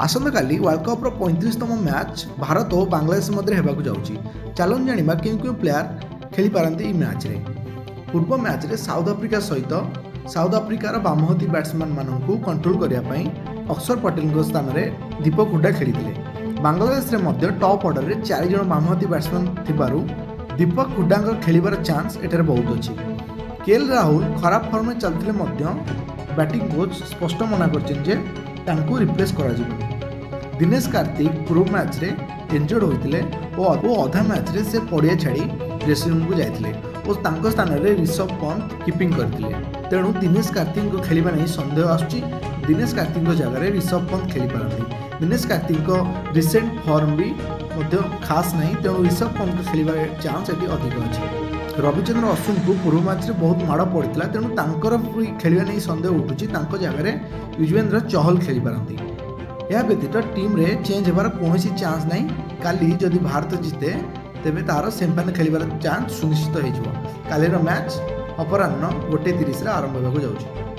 आसंता काली world cup 35तम match Bharat और बांग्लादेश मध्य होगा जाऊँगी। चलन जाना क्यों क्यों प्लेयर खेली पारती यह मैच रे। पूर्व मैच रे साउथ अफ्रीका सहित साउथ अफ्रिकार बामहती बैट्समैन मानू कंट्रोल करने अक्षर पटेल स्थान में दीपक हुड्डा खेली। बांग्लादेश में टॉप ऑर्डर में 4 जन बामहती बैट्समैन थिबारु दीपक हुड्डा खेलिबार चांस एठारे बहुत अच्छी। केएल राहुल खराब फॉर्म में चलते बैटिंग कोच स्पष्ट मना कर रिप्लेस कर। दिनेश कार्तिक पूर्व मैच रे इंजर्ड होते और अधा मैच रे से पड़िया छाड़ी ड्रेसिंग रूम को जाते और स्थान में ऋषभ पंत कीपिंग करते। तेणु दिनेश कार्तिक को खेलवा नहीं संदेह आसुची। दिनेश कार्तिक जगह ऋषभ पंत खेली पारती। दिनेश कार्तिक रिसेंट फॉर्म भी खास नहीं, तेणु ऋषभ पंत को खेल चांस ये अधिक अच्छे। रविचंद्र अश्विन को पूर्व मैच रे बहुत माड़ पड़ता, तेणु तांकर खेलवा नहीं संदेह उठुची। जगह युजवेंद्र चहल खेली पारती। यह व्यतीत टीम रे चेंज होबार कौन चांस नहीं। काली जदि भारत जिते तेबे तार सेमीफाइनल खेलिबार चांस सुनिश्चित हो। कालीर मैच अपराह्न 1:30 आरंभ होगा जाऊँगी।